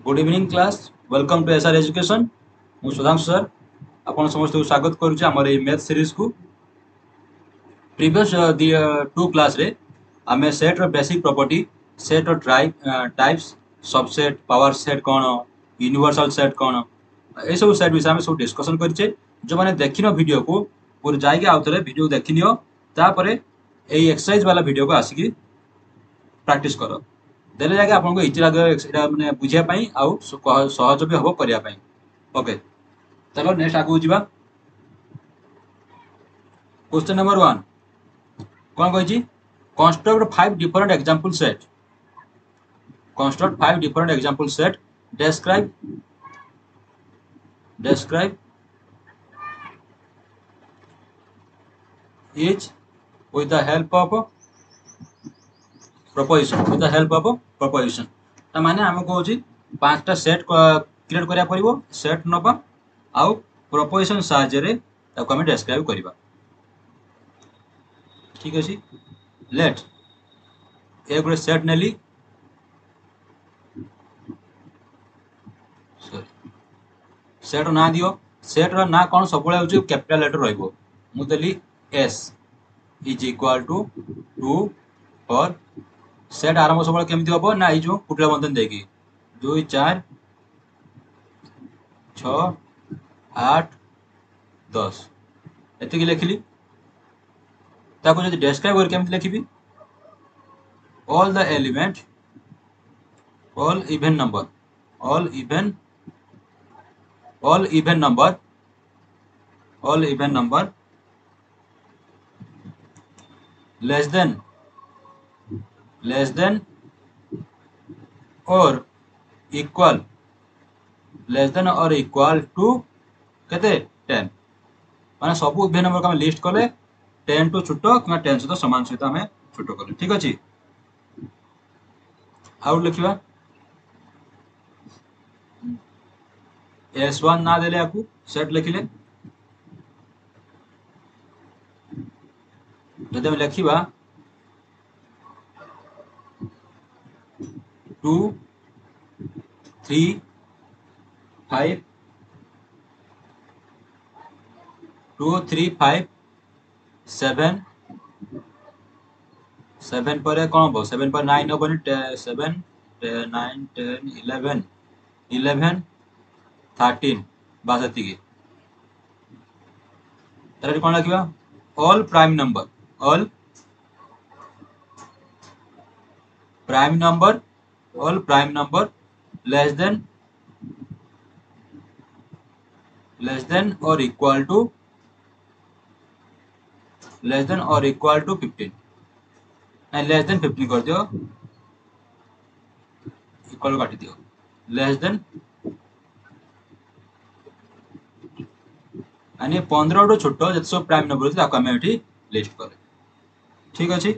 Good evening class welcome to SR education मु Sudhanshu sir आपन समस्त को स्वागत करूची हमर ए मैथ सीरीज को प्रीवियस टू क्लास रे हमें सेट रो बेसिक प्रॉपर्टी सेट रो टाइप्स सबसेट पावर सेट कोन यूनिवर्सल सेट कोन ए सब सेट विषय में सब डिस्कशन करछे जो माने देखिनो वीडियो को पूरा जाई के आउतरे वीडियो देखिनियो तापरे एई एक्सरसाइज वाला वीडियो को आसीकी प्रैक्टिस करो देले जाके आपनको इजी लागे एटा माने बुझिया पई आउ सहज भी हबो करिया पई ओके चलो नेक्स्ट आगु जिबा क्वेश्चन नंबर 1 कोन कहछि construct 5 different example set describe each with the help of proposition ता माने हम कहछि पांचटा सेट क्रिएट करिया परिबो सेट नबा आउ प्रोपोजिशन साहाय्य रे ताको हम डिस्क्राइब करिबा ठीक अछि लेट एक गुरे सेट नेली सेट ना दियो सेट रो ना कोन सबले होछि कैपिटल लेटर रहइबो मु देली s इज इक्वल टू 2 और सेट आरंभ सबले केमति होबो ना ई जो कुटला बंधन देकी 2 4 6 8 10 एति की लिखली ताको जदि डिस्क्राइब कर केमति लिखिबी all the element all even number less than or equal to केते 10 माने सब इवन नंबर का हम लिस्ट कले 10 टू छोटो कि 10 सहित समान सहित हमें छोटो कले ठीक अछि आउट लिखिबा s1 ना देले आकू सेट लिखिले जदि हम लिखिबा 2 3 5 2 3 5 7 7 पर कोन हो 7 पर 9 होबनी 7 9 10 11 11 13 बासती की तरह कोन लिखिबा all prime number less than or equal to 15 and less than 15 कर दियो इक्वल काट दियो लेस देन यानी 15 टू छोटो जत सब प्राइम नंबर ताको हम एठी लिस्ट करे ठीक अछि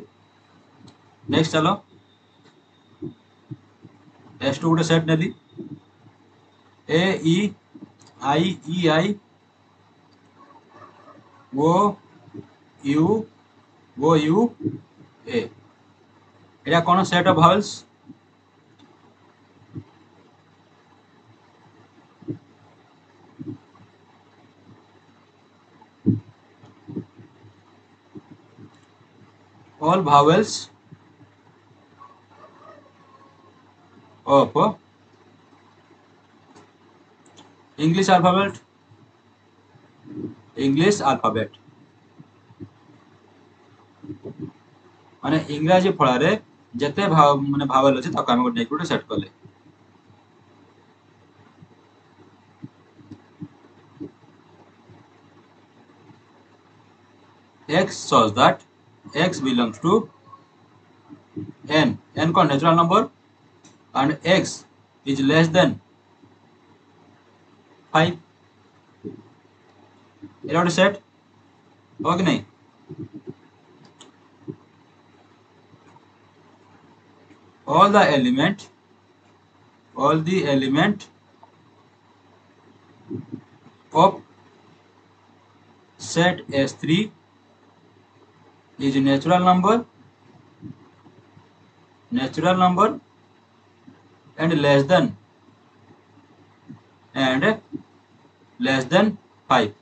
नेक्स्ट चलो s2 गुटे सेट नेली a e i o u a एटा कोन set of vowels all vowels of English alphabet माने इंग्रजी फळा रे जते माने भावल अछि ताको हम नेगेटिव सेट करले x such that x belongs to n को natural number and x is less than 5 Etah set हो कि नहीं all the element of set S3 is natural number and less than and less than 5.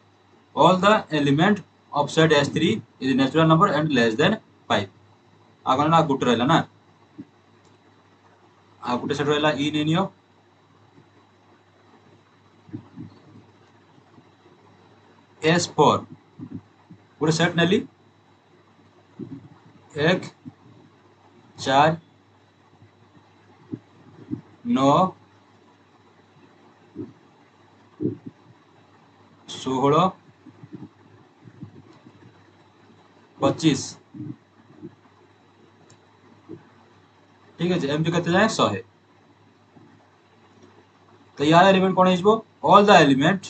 All the element of set S3 is natural number and less than 5. आगन ना गुट रहला ना आ गुटे set रहला ई ने neo S4 गुटे set नेली 1 4 9 16 25 ठीक है MT केते जाए 100 है तो यार एलिमेंट कोन हिजबो all element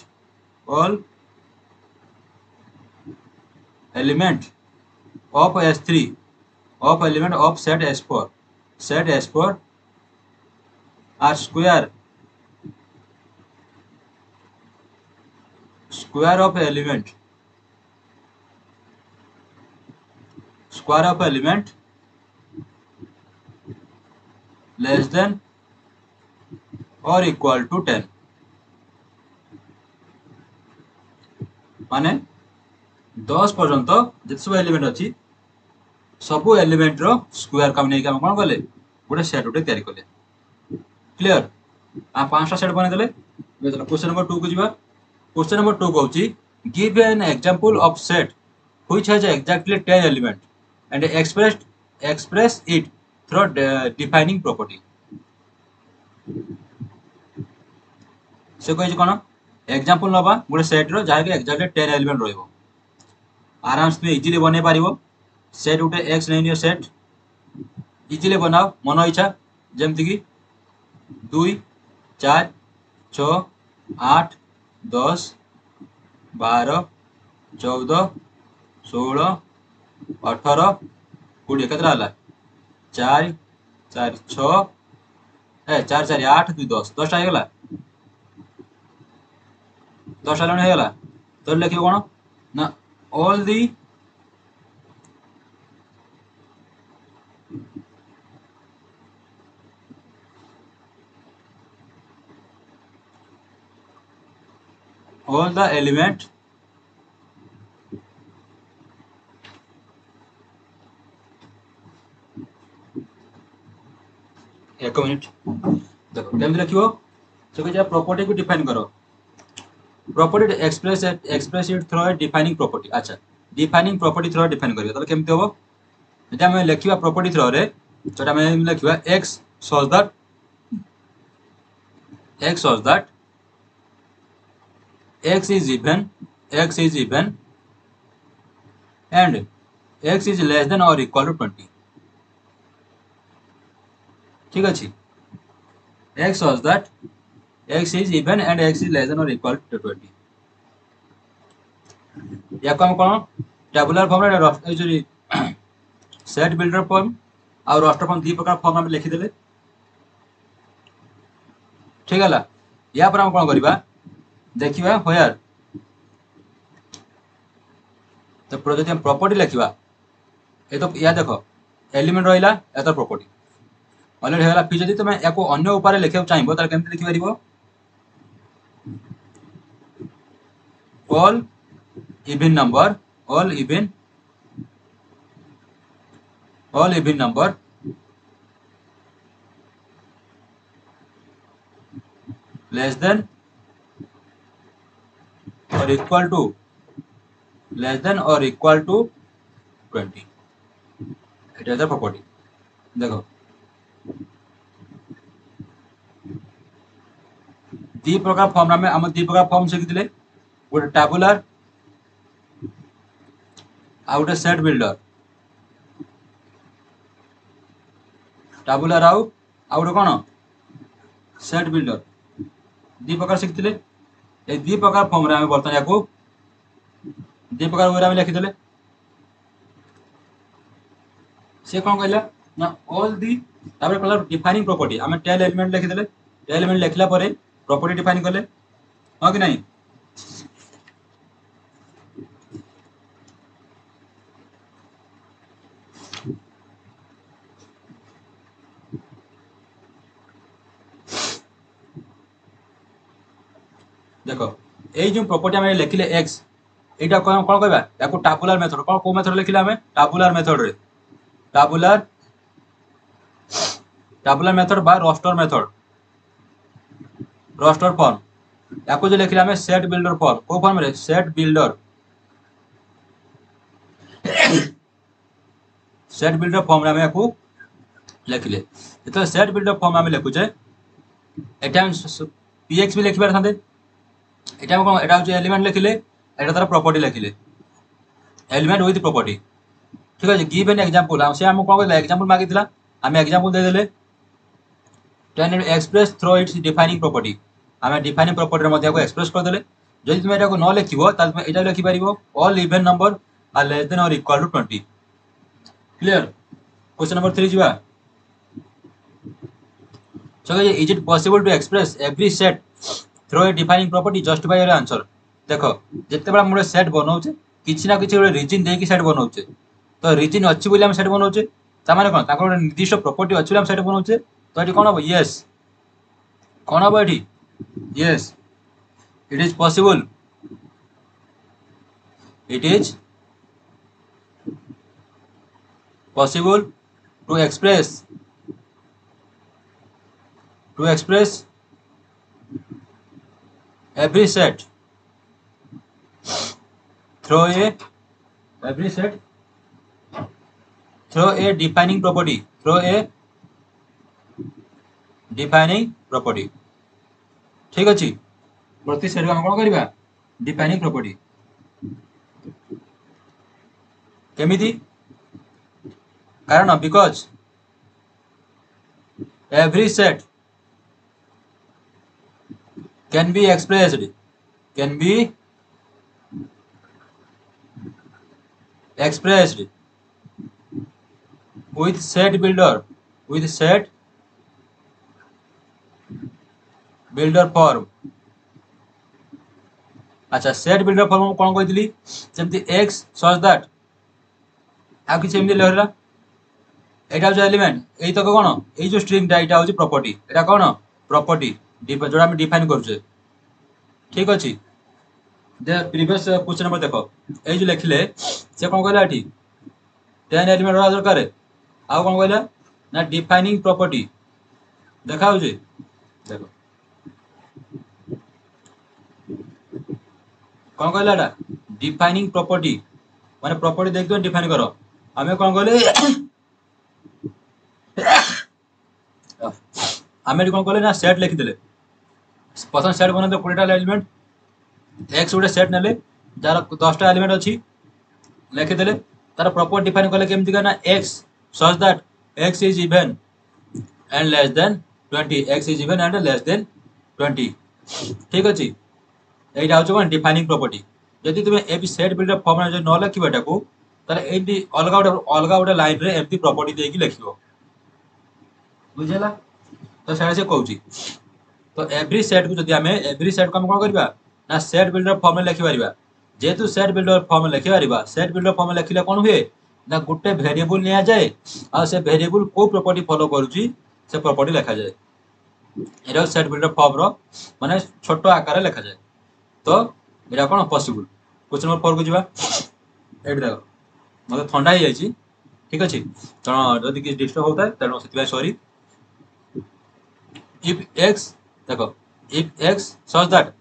of S3 of element of set S4 are square of element less than or equal to 10 माने 10 पर्यंत जिते सब एलिमेंट अच्छी सबू एलिमेंट रो स्क्वायर काम नहीं कौन कले गोटे सेट गोटे तैयारी कले क्लियर आ पांचटा सेट बने देले क्वेश्चन नंबर 2 को जीवा क्वेश्चन नंबर 2 कहूची give an example of set which has exactly 10 element and express it through defining property से कहि कोन एग्जांपल नबा गोटे सेट रो जहा के एक्जेक्टली 10 एलिमेंट रहइबो आराम से इजीली बने पारिबो सेट उठे एक्स नहीं सेट इजीली बनाओ मन इच्छा जमती कि 2 4 6 8 10 12 14 16 18 20 केतरा हला 4 4 6 4 4 8 2 10 10 टा हेगला 10 टा हेगला तो लिखियो कोन ना all the element एक मिनट देखो केमति लिखियो से कि प्रॉपर्टी को डिफाइन करो property express it through defining property अच्छा डिफाइनिंग प्रॉपर्टी थ्रू डिफाइन करियो तले केमति होबो जटा हम लिखिबा प्रॉपर्टी थ्रू रे जटा हम लिखिबा x such that x is even and x is less than or equal to 20 ठीक अछि x such that x is even and x is less than or equal to 20 या को हम कोन टेबुलर फॉर्म रे sorry set builder form और raster form दी प्रकार form में लिखि देले ठीक है या पर हम कोन करबा देखिबा होयर तो प्रोजेक्ट हम प्रॉपर्टी लिखिबा ए तो या देखो एलिमेंट रहिला ए तो प्रॉपर्टी ऑलरेडी हेला फिर जदी तुम एको अन्य ऊपर लिखियो चाहिबो त केमति लिखि परिबो all even number less than or equal to 20 it is the property देखो दी प्रकार फॉर्म में हम दी प्रकार फॉर्म से दिले गोटे टेबुलर आ गोटे सेट बिल्डर टेबुलर आउ गोटे कोन सेट बिल्डर दी प्रकार शिखिले ए दी प्रकार फॉर्म रे हम बर्तन याको दी प्रकार वे हम लिखि देले से कोन कहला ना ऑल दी तापर कहला डिफाइनिंग प्रॉपर्टी हम 10 एलिमेंट लिखि देले 10 एलिमेंट लिखला परे प्रॉपर्टी डिफाइन करले हां कि नहीं देखो এই जो प्रॉपर्टी आम लिखिले x এইটা কোন কোন কইবা याको टाबुलर मेथड कोन को मेथड लिखिले आमे टाबुलर मेथड रे टाबुलर टाबुलर मेथड बा रोस्टर फॉर्म याको जो लिखिले आमे सेट बिल्डर फॉर्म को फॉर्म रे सेट बिल्डर फॉर्म रे आमे याको लिखिले तो सेट बिल्डर फॉर्म आमे लिखुचे एटा px भी लिखि पारथांते एटा कोन एटा हो एलिमेंट लिखिले एटा तार प्रॉपर्टी लिखिले एलिमेंट विथ प्रॉपर्टी ठीक है गिव एन एग्जांपल हम से हम कोन कहला एग्जांपल मागितला हम एग्जांपल दे देले can express through it's defining property आम डिफाइनिंग प्रॉपर्टी रे मध्ये को एक्सप्रेस कर देले जदि तुम एटा को न लिखिबो त तुम एटा लिखि परिबो all even number are less than or equal to 20 clear question number 3 जीवा so is it possible to express every set through a defining property justify your answer देखो जते बड़ा मोर सेट बनाउचे किछि ना किछि रे रीजन देकी सेट बनाउचे तो रीजन अछि बोली हम सेट बनाउचे ता माने कोन ताको निर्दिष्ट प्रॉपर्टी अछि बोली हम सेट बनाउचे तो एटी कोन हो यस कोन हो eighty yes it is possible it is possible to express every set through a defining property ठीक अछि प्रति सेट हम कोन करबा डिफाइनिंग प्रॉपर्टी केमिति कारण because every set can be expressed with set builder form अच्छा सेट बिल्डर फॉर्म कोन कहितली जेमति x such that आ कि सेमि लहरला एटा जो एलिमेंट एई तक कोन एई जो स्ट्रिंग डा एटा होची प्रॉपर्टी एटा कोन प्रॉपर्टी जोडा हम डिफाइन करछे ठीक अछि दे प्रीवियस क्वेश्चन नंबर देखो एई जो लिखले से कोन कहला एठी 10 एलिमेंट रहा दरकार आ कोन कहला ना डिफाइनिंग प्रॉपर्टी देखा होची देखो कोन कहला एटा डिफाइनिंग प्रॉपर्टी माने प्रॉपर्टी देख दो डिफाइन करो हमें कोन कहले हमें कोन कहले ना सेट लिखि देले प्रथम सेट बने तो 20 टा एलिमेंट x उडे सेट नेले जार 10 टा एलिमेंट अछि लिखि देले तार प्रॉपर्टी डिफाइन करले केमति करना x such that x is even and less than 20 x is even and less than 20 ठीक अछि एटा होछ कोन डिफाइनिंग प्रॉपर्टी यदि तुमे ए बी सेट बिल्डर फॉर्म में जो न लिखिबा को ताले एडी अलगा उडे लाइन रे एमती प्रॉपर्टी देकी लिखिबो बुझेला तो सेटा से कहउची तो एवरी सेट को जदि हमें एवरी सेट को हम कोन करबा ना सेट बिल्डर फॉर्म में लिखि परिबा जेतु सेट बिल्डर फॉर्म में लिखि परिबा सेट बिल्डर फॉर्म में लिखिले कोन हुए ना गुटे वेरिएबल लिया जाए आ से वेरिएबल को प्रॉपर्टी फॉलो करूची से प्रॉपर्टी लिखा जाए एरो सेट बिल्डर फॉर्म रो माने छोटो आकार लिखा जाए तो एटा कोन पॉसिबल क्वेश्चन नंबर 4 को जिबा एट देखो मते ठंडा ही जाईची ठीक अछि तण जदि कि डिस्टर्ब होता है तण सेति सॉरी if x देखो if x such that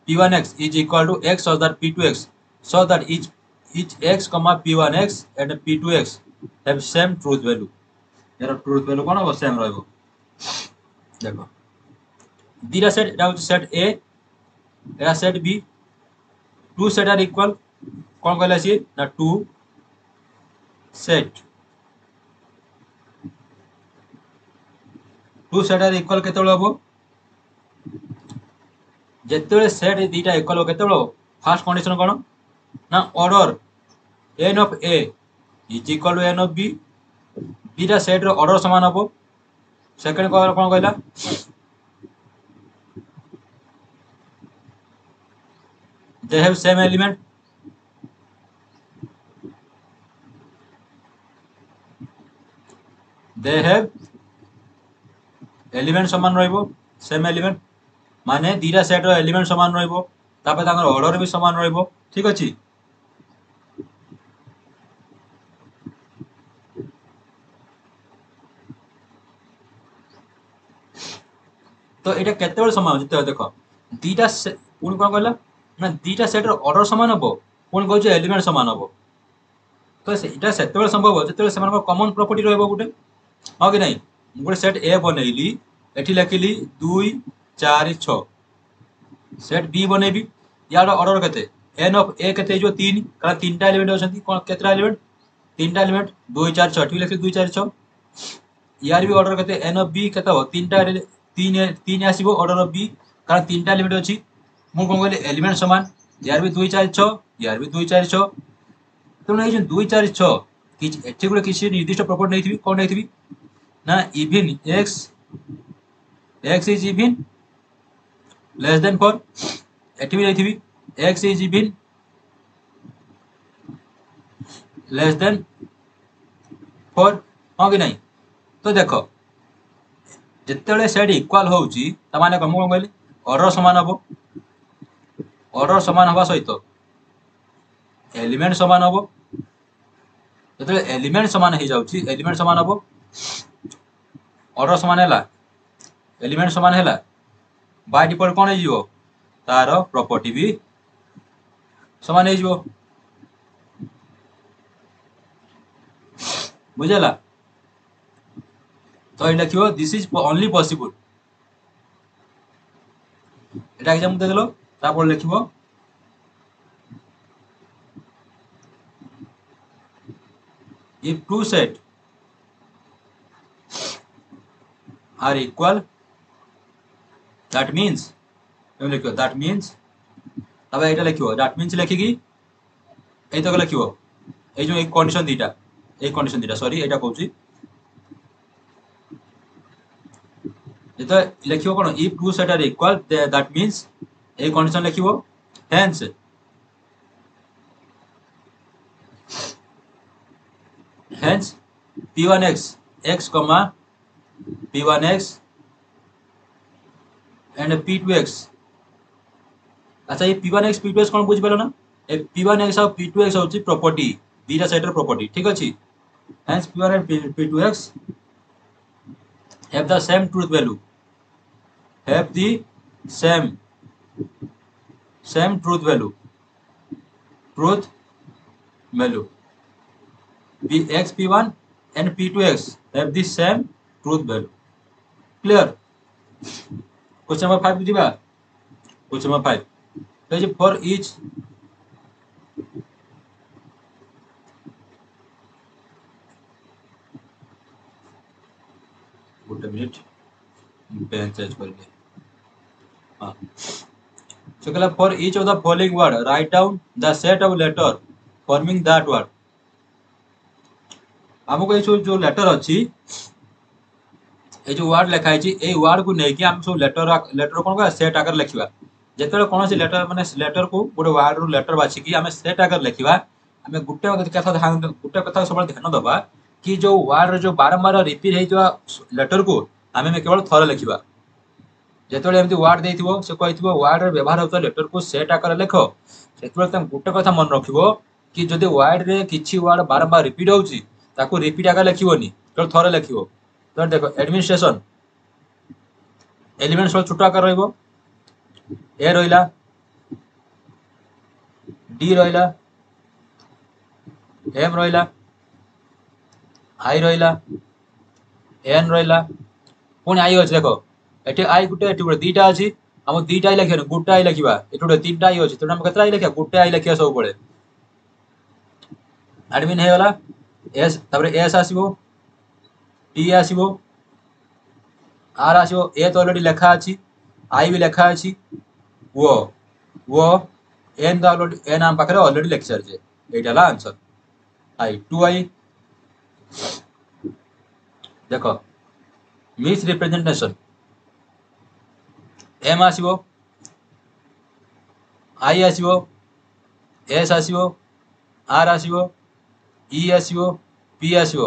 p1x is equal to x such that p2x so that each x comma p1x and p2x have same truth value यार ट्रूथ वैल्यू कोन हो सेम रहबो देखो दीरा सेट एटा होची set a एटा set b two set are equal कोन कहला छी ना two set two set are equal केते हबो जेतेले सेट दीटा इक्वल हो केते हबो फर्स्ट कंडीशन कोन ना order n of a is equal to n of b दीटा सेट रो ऑर्डर समान हबो सेकंड कोन कहला they have same element समान रहइबो सेम एलिमेंट माने दीटा सेट रो एलिमेंट समान रहइबो तापर ताकर ऑर्डर भी समान रहइबो ठीक अछि। तो एटा केते बेर समान होते देखो दीटा पुन कोन कहला ना दीटा सेट रो ऑर्डर समान हबो पुन कहू जे एलिमेंट समान हबो तो एटा सेते बेर संभव हो जते सेमान कॉमन प्रॉपर्टी रहइबो गुटे हो कि नहीं गुटे सेट ए बनैली एठी लिखिली 2 4 6 सेट बी बनेबी यार ऑर्डर केते एन ऑफ ए केते जो 3 कारण तीनटा एलिमेंट होछंती कोन केतरा एलिमेंट तीनटा एलिमेंट 2 4 6 ठीक लिखि 2 4 6 यार भी ऑर्डर केते एन ऑफ बी केते हो तीनटा तीन तीन आसीबो ऑर्डर ऑफ बी कारण तीनटा एलिमेंट अछि मु कोन कहले एलिमेंट समान यार भी 2 4 6 यार भी 2 4 6 तो नहीं जो 2 4 6 कि एठी गुटे किसी निर्दिष्ट प्रॉपर्टी नहीं थी कोन नहीं थी ना even x is even less than 4 एठी भी नहीं थी x is even less than 4 हां कि नहीं तो देखो जिते सेट इक्वाल होउची त माने कोन कहले ऑर्डर समान हवा सहित एलिमेंट समान हबो जते एलिमेंट समान हो जाउची एलिमेंट समान हबो ऑर्डर समान हैला एलिमेंट समान हैला बाय डिफॉल्ट कोन हे जिवो तार प्रॉपर्टी भी समान हे जिवो बुझला तो ये लिखियो this is only possible Etah exam दे देलो तापर लिखिबो if two set are equal that means लिखियो that means तब एटा लिखियो that means लिखिकी ए तो लिखियो ए जो एक कंडीशन दीटा सॉरी एटा कहूची ये तो लिखियो कोन if two set are equal that means a condition लिखियो hence p1x x comma p1x and p2x अच्छा ये p1x p2x कोन बुझ पेलो ना ए p1x और p2x होची प्रॉपर्टी दीटा सेट रो प्रॉपर्टी ठीक अछि hence p1 and p2x have the same truth value have the same truth value x p1 and p2x have the same truth value clear question number 5 बुझिबा question number 5 तो जे for each good minute pen change करके हां so कला for each of the following word write down the set of letter forming that word हमको ये जो letter अच्छी ये जो वर्ड लिखा है ए वर्ड को नहीं कि हम सब लेटर कोन का सेट आकर लिखिबा जेतले कोन से लेटर माने लेटर को गोटे वर्ड रो लेटर बाछि कि हमें सेट आकर लिखिबा हमें गुटे कथा सब ध्यान दबा कि जो वर्ड जो बारंबार रिपीट हे जो लेटर को हमें केवल थोड़ा लिखिबा जेतले एमती वर्ड देथिबो से कहिथिबो वर्ड रे व्यवहार होता लेटर को सेट आकर लिखो सेतले तम गुटे कथा मन रखिबो कि जदि वर्ड रे किछि वर्ड बारंबार रिपीट होउची ताको रिपीट आकर लिखिबोनी केवल थोड़ा लिखिबो तो देखो एडमिनिस्ट्रेशन एलिमेंट्स छोटा आकार रहइबो ए रहिला डी रहिला एम रहिला आई रहिला एन रहिला पुनी आई अछि देखो एठी आई गुटे एठी गुटे दीटा अछि हम दीटा आई लिखियो गुटे आई लिखिबा एठी गुटे तीनटा आई अछि तो हम केतरा आई लिखिया गुटे आई लिखिया सब पळे एडमिन हे वाला एस तबरे एस आसीबो टी आसीबो आर आसीबो ए तो ऑलरेडी लिखा अछि आई भी लिखा अछि वो एन दा ऑलरेडी एन हम पाखरे ऑलरेडी लिख Sergey Etah La answer I 2i देखो मिस रिप्रेजेंटेशन एम आसीबो आई आसीबो एस आसीबो आर आसीबो ई आसीबो पी आसीबो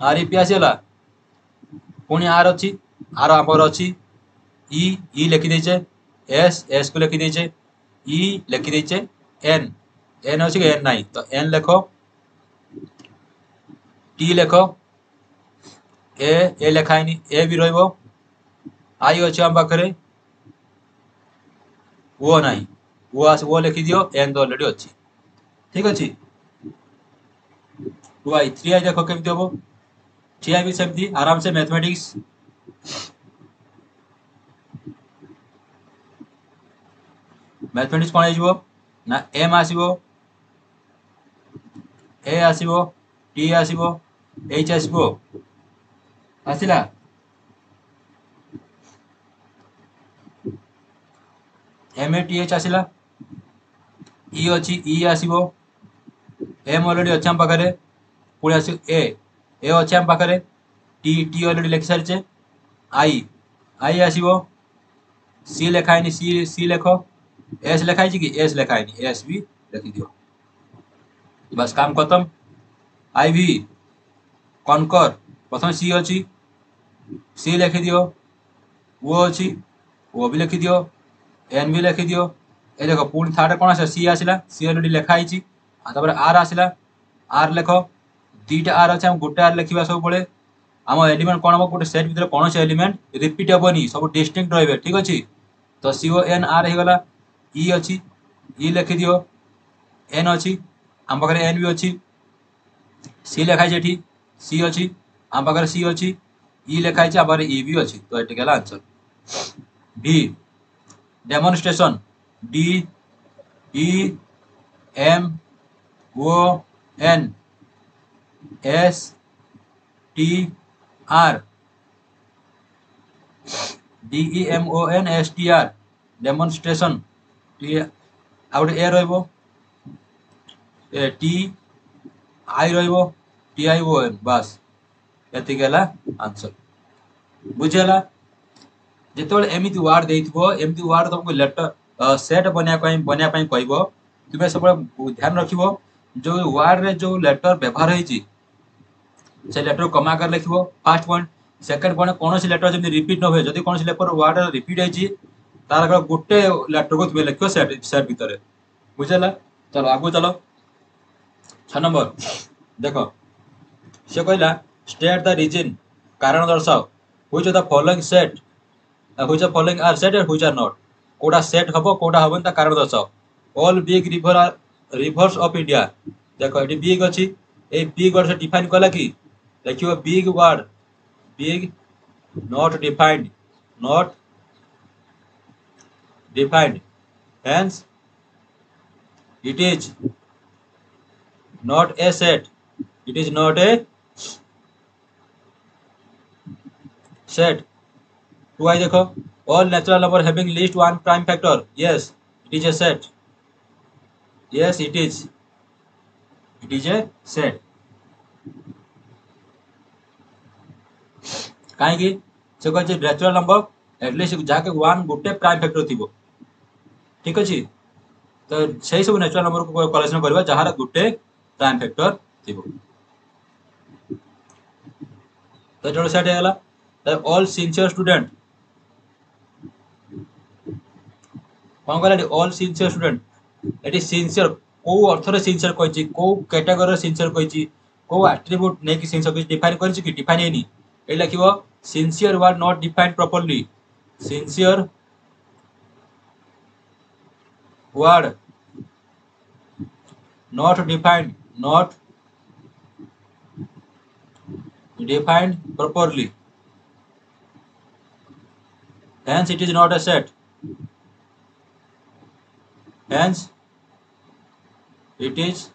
आर ई पी आसीला पुणी आर अछि आर आमर अच्छी इ लिखी देचे एस को लिखी देचे इ लिखी देचे एन एन अच्छी एन नहीं तो एन लेख टी लेख ए लिखाई ए भी रही आई अच्छे आम पाखे ओ नहीं वो लिखी दियो एन तो ऑलरेडी अच्छी ठीक अच्छे 2i 3i देखो केमती हम 3i भी सेमती आराम से मैथमेटिक्स कौन हो ना एम आसो ए आसो टी आसो एच आसो आसला एम ए टी एच आसला इ अच्छी इ आसो एम ऑलरेडी अच्छे आम पाखे पुणी आस ए अच्छे आम पाखे टी टी ऑलरेडी लिखि सारी आई आई आसो सी लिखाई सी सी लेख एस लिखाई कि एस लिखाई एस भी लिखी दियो बस काम खत्म आई भी कनकर प्रथम सी अच्छी सी लिखि दियो वो अच्छी वो भी लिखि दियो एन भी लिखि दियो ए देख पुणी थर्ड कौन आस सी आसला सी ऑलरेडी लिखाई आर आसला आर लेख दुईटा आर अच्छे गोटे आर लिखा सब बड़े आम एलिमेंट कौन हम गोटे सेट भर कौन से एलिमेंट रिपीट हेनी सब डिस्टिंक्ट रही ठीक अच्छे तो सी ओ एन आर होगला इ अच्छी इ लिखि दियो एन अच्छी आम पाखे एन भी अच्छी सी लिखाई सी अच्छी आम पाखे सी अच्छी इ लिखाई आम पाखे इ भी अच्छी तो ये गला answer B demonstration D E M O N S T R D E M O N S T R demonstration T आउ ए रहिबो टी आई रहिबो टी आई ओ एन बस एति गला आंसर बुझेला जेतेबेले एमिति वर्ड देइथबो एमिति वर्ड तुमको लेटर सेट बनिया पई कहबो तुमे सब ध्यान रखिबो जो वर्ड रे जो लेटर व्यवहार होईची से लेटर कमा कर लिखिबो फर्स्ट पॉइंट सेकंड पॉइंट कौन सी लेटर जब रिपीट न हुए जदि कौन सी लेटर वर्ड रिपीट होईची तार अगर गोटे लेटर को तुमे लिखियो सेट सेट भीतर बुझेला चलो आगु चलो 6 नंबर देखो से कहला स्टेट द रीजन कारण दर्शाओ which of the following set which of following are set and which are not कोडा सेट हबो कोडा हबन ता कारण दर्शाओ all big river are rivers of India देखो एटी बिग अछि ए बिग वर्ड से डिफाइन कला कि देखियो big word big not defined hence it is not a set it is not a set 2i देखो all natural number having least one prime factor yes it is a set yes it is a set कहीं से कहे natural number at least जहाँके one गोटे prime factor थी ठीक अच्छे तो सही सब नेचुरल नंबर को कलेक्शन करवा जहाँ गोटे प्राइम फैक्टर थी तो सेट है ऑल सिंसियर स्टूडेंट कौन कहला ऑल सिंसियर स्टूडेंट ये सिंसियर कौ अर्थ सिंसियर कही कौ कैटेगोरी सिंसियर कही कौ एट्रिब्यूट नहीं सिंसियर डिफाइन कर डिफाइन है ये लिख sincere word not defined properly sincere word not defined properly hence it is not a set hence it is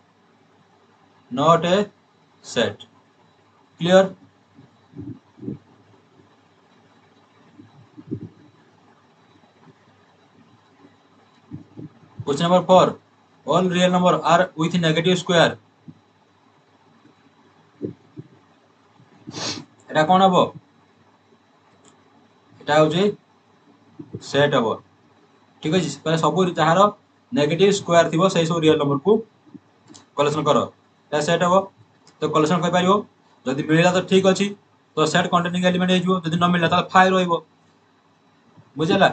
not a set clear question number 4 all real number are with negative square এটা কোন হবো এটা হচ্ছে set হবো ঠিক আছে তাহলে সব যাହାର নেগেটিভ স্কয়ার থিবো সেই সব রিয়েল নম্বর को कलेक्शन करो এটা সেট হবো তো कलेक्शन কই পারিবো যদি মিলিলা তো ঠিক अछि तो सेट कंटेनिंग एलिमेंट हो जदि न मिलला त 5 रहइबो बुझला।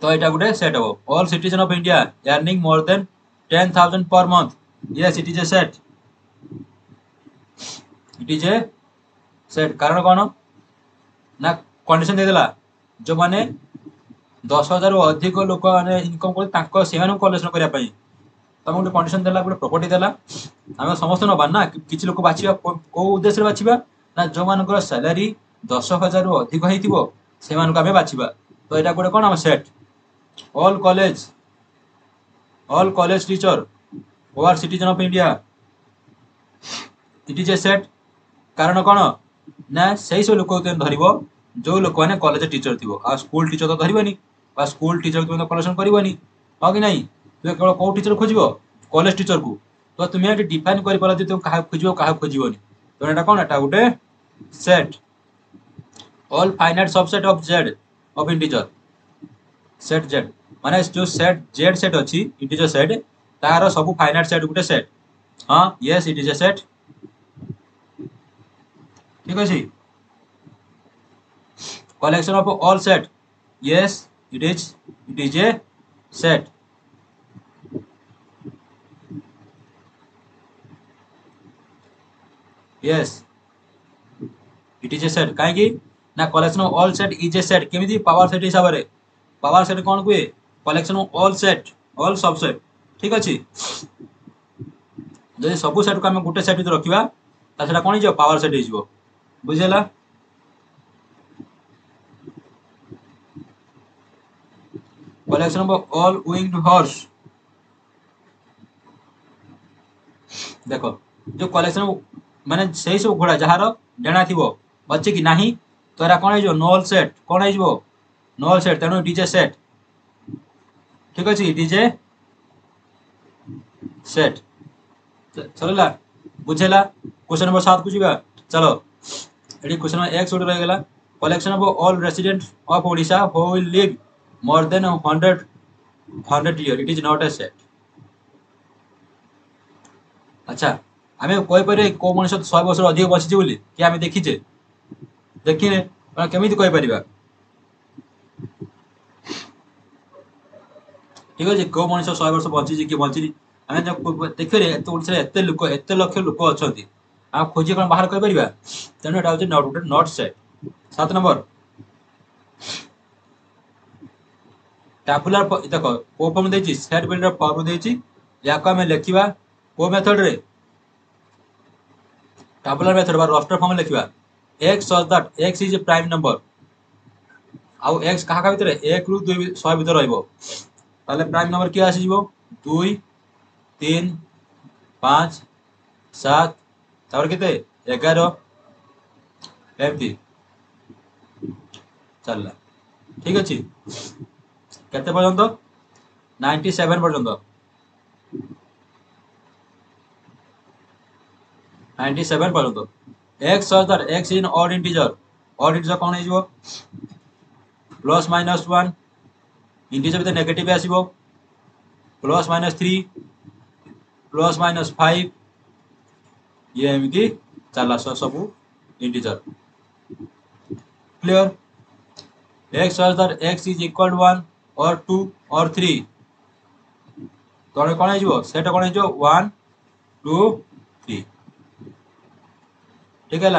तो एटा गुटे सेट हो all citizen of India earning more than 10,000 per month yes it is a set it is a set कारण कौन ना कंडीशन दे देला जो माने 10,000 रु अधिक लोक माने इनकम कर ताको सेमान कलेक्शन करिया पई तम गुटे कंडीशन देला गुटे प्रॉपर्टी देला हम समस्त नबा ना किछि लोक बाछिबा को उद्देश्य बाछिबा ना जो मानकर सैलरी 10,000 रु अधिक हेतिबो सेमान को हमें बाछिबा तो एटा गुटे कोन हम set all college teacher who are citizen of India it is a set कारण कौन ना सही सब लोक धरब जो लोक मैंने कॉलेज टीचर थी आ स्कूल टीचर तो धरबनी स्कूल टीचर तुम कलेक्शन करबनी हाँ कि नहीं तुम केवल कौ टीचर खोज कॉलेज टीचर को तो तुम्हें डिफाइन कर पार तुम क्या खोज क्या खोजनी तो यहाँ कौन एटा गोटे set all finite subset of Z of integer set Z माने जो सेट जेड सेट अच्छी इंटीजर सेट तार सब फाइनाइट सेट गोटे सेट हाँ yes it is a set ठीक अच्छे collection of all set yes it is a set yes it is a set कहीं ना collection of all set is a set केमी power set हिसाब से power set कौन कहे collection of all set all subset ठीक अच्छे जब सब सेट को आम गोटे सेट रखा तो कौन हो पावर सेट हो बुझेगा collection of all winged horse देखो जो कलेक्शन माने सही सब घोड़ा जार डेणा थी अच्छे कि नहीं तो यहाँ कौन हो नॉल सेट कौन हो नॉल सेट तेणु इट इज ए सेट ठीक अच्छे इट इज ए सेट चलला बुझेला क्वेश्चन नंबर 7 को जीवा चलो ये क्वेश्चन नंबर एक्स रही गला collection of all resident of Odisha who will live more than 100 year it is not a set अच्छा आम कही पारे को मनुष्य 100 वर्ष अधिक बची बोली कि आम देखीचे देखने केमी कहीपर ठीक अच्छे कौ मनुष्य 100 वर्ष बची कि बची आम देखिए एत लोक एत लक्ष लोक अच्छा आम खोजी कौन बाहर कहीपर तेणु यहाँ हूँ गोटे नट सेट 7 नंबर टैबुलर देख को फॉर्म देती सेट बिल्डर फॉर्म देती या आम लिखा को मेथड रे टैबुलर मेथड बा रोस्टर फॉर्म लिखा x such that x is a prime number आउ एक्स क्या भितर 1 रु 2 100 भितर रहिबो ताले प्राइम नंबर किए आसी 2 3 5 7 तापर केते 11 एमती चलला ठीक अच्छे केते पर्यंत 97 पर्यंत 97 पर्यंत x such that x in odd integer कौन हो प्लस माइनस 1 इंटीजर भितर नेगेटिव आसीबो प्लस माइनस 3 प्लस माइनस 5 ये एमती चला सब integer clear x such that x is equal 1 or 2 और 3 तो कौन हो सेट कौन हो 1 2 3 ठीक है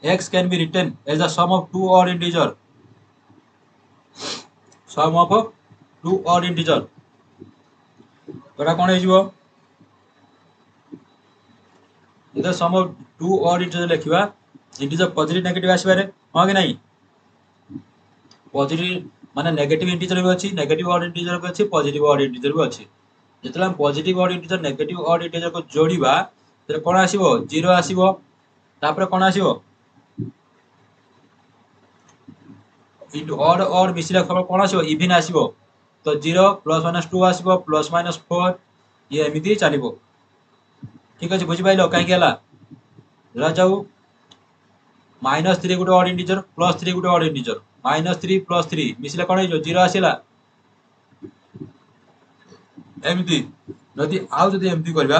x can be written as the sum of two odd integer sum of two odd integer तो कौन हो the sum of two odd integer लिखा इंटीजर पॉजिटिव नेगेटिव आसपारे हाँ कि नहीं पॉजिटिव माने नेगेटिव इंटीजर भी अच्छी नेगेटिव ऑड इंटीजर भी अच्छी पॉजिटिव ऑड इंटीजर भी अच्छी जिते हम positive odd integer negative odd integer को जोड़वा तो कौन आसो 0 आसो तापर कौन आसो इंटू ऑड ऑड मिसिला खबर कौन आसो इवन आसो तो 0 प्लस माइनस 2 आसो प्लस माइनस 4 ये एमती चलो ठीक अच्छे बुझिपाल कहीं जाऊ -3 गोटे ऑड इंटीजर +3 गोटे ऑड इंटीजर -3 +3 मिसिला कौन हो 0 आसला एमती जदि आउ जदि एमती करबा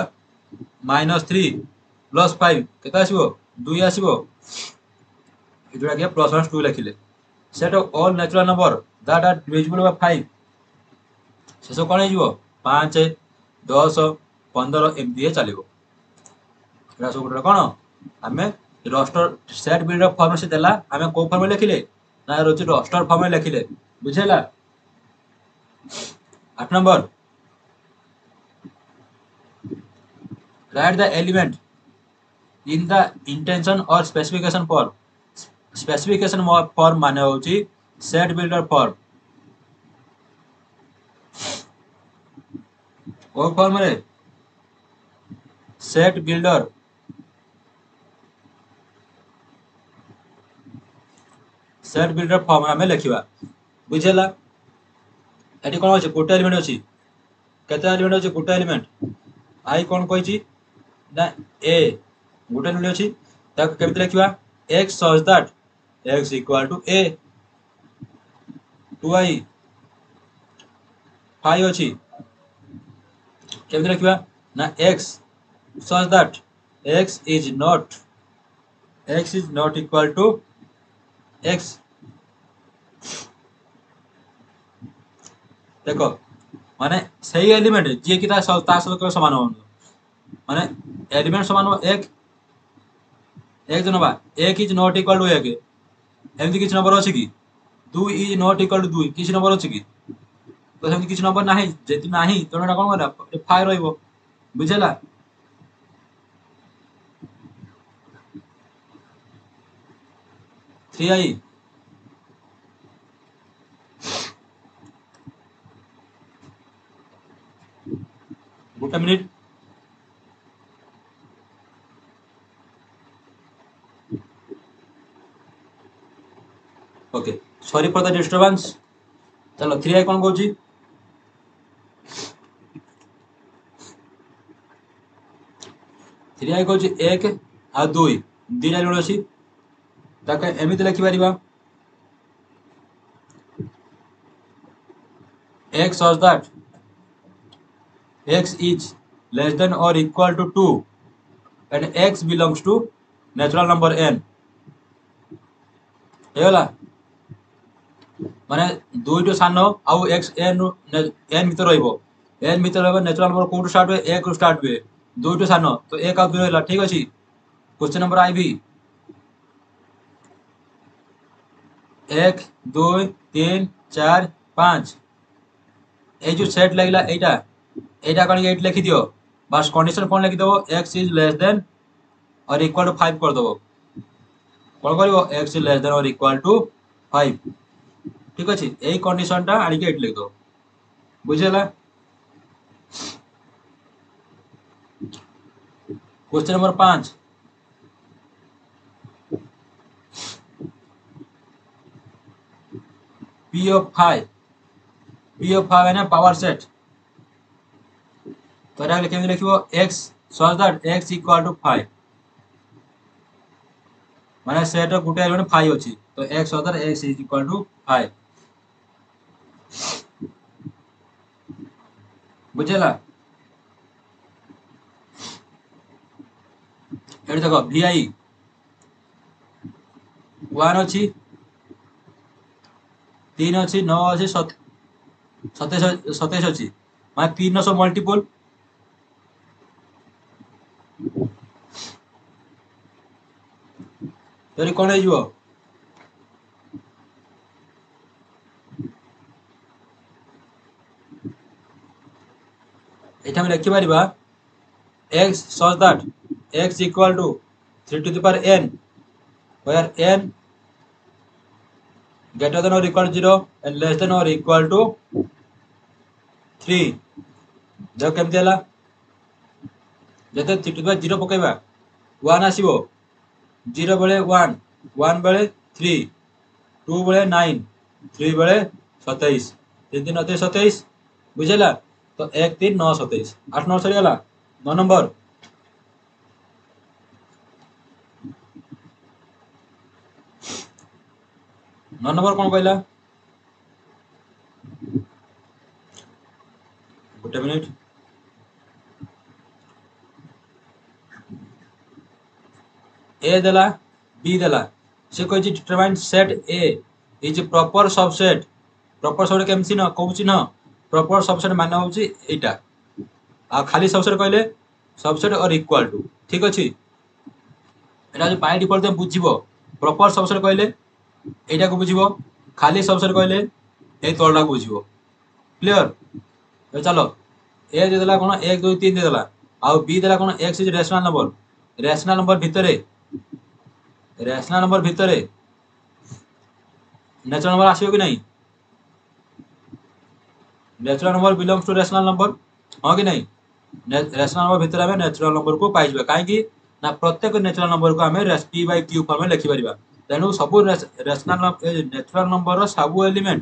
-3 + 5 केते आसीबो 2 आसीबो जोटा कि +1 + 2 लिखिले set all natural number that are divisible by 5 शेष कौन हो 5 10 15 एमती चलो एटा सब गोटे कौन आम रस्टर सेट बिल्डर फॉर्म से देला आम को फॉर्म लिखिले ना रोचे रस्टर फॉर्म लिखिले बुझेला 8 number right the element in the intention और स्पेसिफिकेशन फॉर्म स्पेसिफिकेशन फॉर्म माने होची सेट बिल्डर फॉर्म वो फॉर्म रे सेट बिल्डर फॉर्म आम लिखा बुझेला एटी कौन अच्छे गोटे एलिमेंट अच्छी केते एलिमेंट अच्छे गोटे एलिमेंट आई कौन कही ना ए गोटे एलिमेंट अच्छी केमती लिखा x such that x equal to a 2i 5 अच्छी केमती लिखा ना x such that x is not equal to x देख माने सही एलिमेंट जी कि समान हो माने एलिमेंट समान हो एक एक जो नबा एक इज नॉट इक्वल टू एक एमती किसी नंबर अच्छी कि 2 इज नॉट इक्वल टू 2 किसी नंबर अच्छी कि तो सेमती किसी नंबर नाही जेति नाही तो एटा कोन करा फाइ रहइबो बुझेला थ्री आई गोटे minute okay sorry for the disturbance चलो 3i कौन कहूँ 3i कहूँ एक आ 2 दुईटा ऋण अच्छी एमती लिखिपर x such that x is less than or equal to 2 and x belongs to natural number n हेगला माने दुईटो सान आउ x n n भीतर रहिबो n भीतर रहिबो नेचुरल नंबर कोड स्टार्ट हुए 1 रु स्टार्ट हुए दुईटो सान तो 1 आ 2 रहला ठीक अछि क्वेश्चन नंबर आईबी 1 2 3 4 5 ए जो सेट लगला एटा एटा कण 8 लिखि दियो बस कंडीशन कोन लिखि देबो x is less than or equal to 5 कर देबो कोन करबो x is less than or equal to 5 ठीक अछि एई कंडीशन टा आनी के 8 लिख दो बुझेला क्वेश्चन नंबर 5 p of 5 है ना पावर सेट तो एटा केमि लिखिबो x such that x equal to 5 माने सेट गुटे एलिमेंट 5 अछि तो x such that x is equal to 5 बुझेला एठी देखो vi 1 अछि 3 अछि 9 अछि 27 अछि माने 300 मल्टीपल तरी कोन हे जिवो एठा हम लिखि परिबा x such that x equal to 3 to the power n where n greater than or equal to 0 and less than or equal to 3 जब केमती हला जते 3 to the power 0 पकेबा 1 आसीबो 0 बेले 1 1 बेले 3 2 बेले 9 3 बेले 27 3 3 9 27 बुझेला तो 1 3 9 27 8 9 सरी गला 9 नंबर 9 नंबर कौन कहला गोटे मिनिट ए देला बी देला से कहि determine set A is proper subset केमसी न कहूची न प्रॉपर सबसेट माने होची एटा आ खाली सबसेट कहले सबसेट और इक्वल टू ठीक अछि एटा जो बाय डिफॉल्ट तुम बुझिबो प्रॉपर सबसेट कहले एटा को बुझिबो खाली सबसेट कहले ए तोलडा को बुझिबो क्लियर तो चलो ए दे देला कोन 1 2 3 दे देला आ बी देला कोन x इज रेशनल नंबर भितरे नेचुरल नंबर आसीबो कि नहीं natural number belongs to rational number हां कि नहीं रेशनल नंबर भितर हमें नेचुरल नंबर को पाइबा काहे ना प्रत्येक नेचुरल नंबर को हमें p बाय q फॉर्म में लिखि परिबा तेनु सब रेशनल नेचुरल नंबर सब एलिमेंट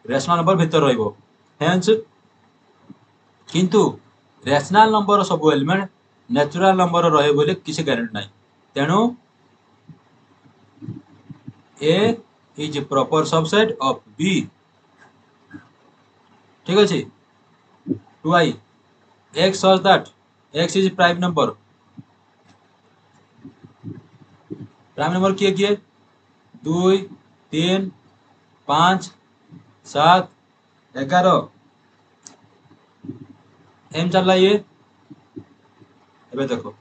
रेशनल नंबर भितर रहइबो हेंस किंतु रेशनल नंबर सब एलिमेंट नेचुरल नंबर रहे बोले किसी गारंटी नहीं तेनु a is proper subset of b ठीक अछि 2i x such that x is prime number किए 2 3 5 7 11 एम चला ये एबे देखो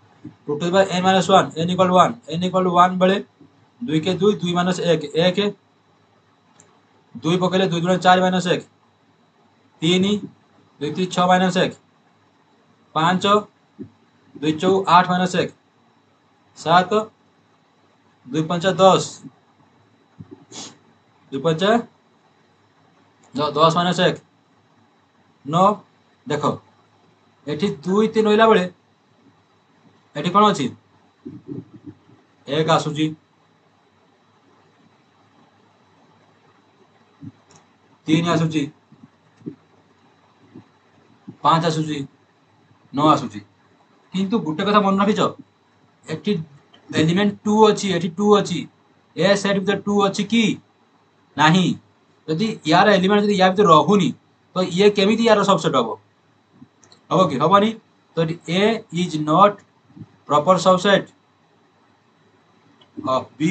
2 to the power n minus 1 n equal to 1 बेले 2 के 2 2 minus 1 1 2 पकले 2 गुना 4 minus 1 3 2 3 6 minus 1 5 2 4 8 minus 1 7 2 5 10 2 5 10 minus 1 9 देखो एठी 2 3 होइला बेले एठी कोन अछि 1 आसुची 3 आसुची 5 आसुची 9 आसुची किंतु गुटे कथा मन रखिछ एठी एलिमेंट 2 अछि एठी 2 अछि ए सेट विथ 2 अछि की नाही यदि यार एलिमेंट यदि या भीतर रहुनी तो ये केमिति यार सबसेट हबो कि हबनी तो a is not proper subset of b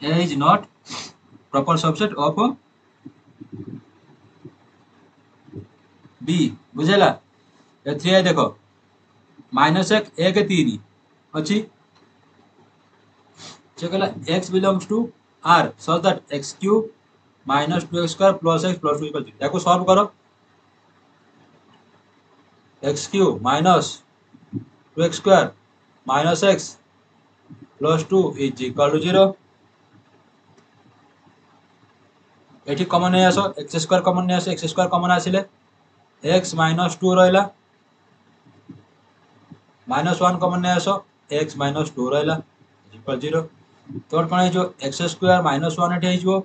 a is not proper subset of b बुझेला ए 3 देखो माइनस 1 3 अछि जे कहला x belongs to r so that x cube minus 2x square plus x plus 2 equal 0 याको solve करो x cube minus 2x square minus x plus 2 is equal to 0 एठी common नै आसो x square common नै आसो x square common आसिले x minus 2 रहला minus 1 common नै आसो x minus 2 रहला इक्वल 0 तो कोन है जो x स्क्वायर minus 1 एठी आइजो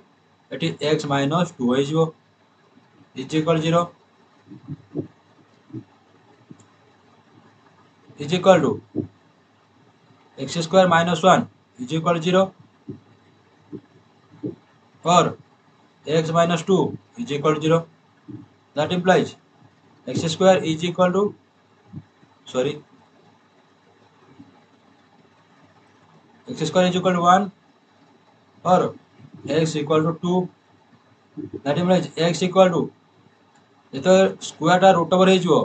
एठी x minus 2 आइजो is equal 0 is equal to x square minus 1 is equal to 0 or x minus 2 is equal to 0 that implies x square is equal to x square is equal to 1 or x equal to 2 that implies x equal to तो square टा root over हे जो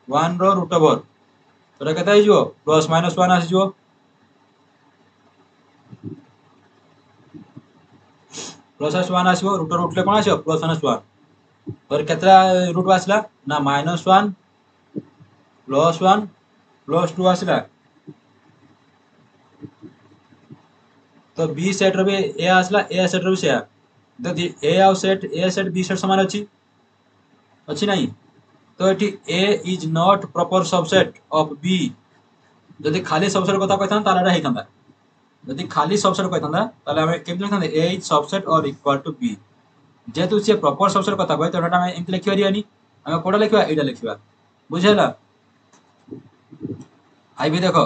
1 रो root over तो केता हे जो plus minus 1 आसी जो plus 1 आसीबो root root ले कोन आसीबो plus minus 1 और केतरा root आसला ना माइनस 1 प्लस 2 आसला तो बी सेट रो बे ए आसला ए सेट रो से तो ए सेट बी सेट समान अछि नहीं तो एठी a is not proper subset of b जदि खाली सबसेट कथा कहथन ताला रे हेतंदा जदि खाली सबसेट कहथन ताले हम केम लिखथन a is subset or equal to b जेतु से प्रॉपर सबसेट कथा कहै तोटा हम एम लिखियो रियानी हम कोडा लिखबा एटा लिखबा बुझेला आई भी देखो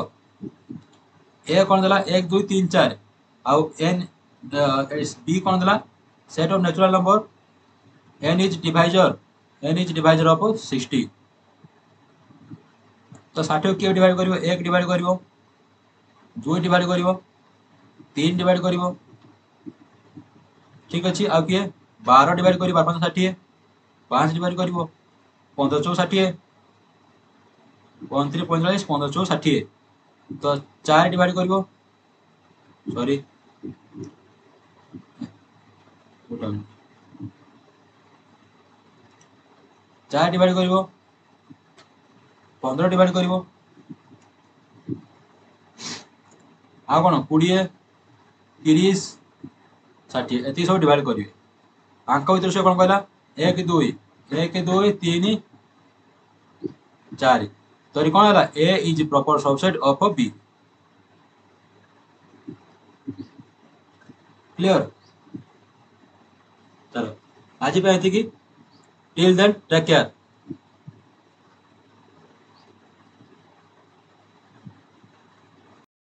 a कोन देला 1 2 3 4 आ n b कोन देला set of natural number n is divisor of 60 तो 60 के डिवाइड करिवो 1 डिवाइड करिवो 2 डिवाइड करिवो 3 डिवाइड करिवो ठीक अछि आ किए 12 डिवाइड करी 12 5 60 5 डिवाइड करिवो 15 चौ 60 29 45 15 चौ 60 तो 4 डिवाइड करिवो सॉरी 4 डिवाइड करिवो 15 डिवाइड करिवो आ कोन 20 30 60 एति सब डिवाइड करिवे आंक भीतर से कोन कहला 1 2 1 2 3 4 तो कोन हला a is proper subset of b clear चलो आज पे आती की टिल देन टेक केयर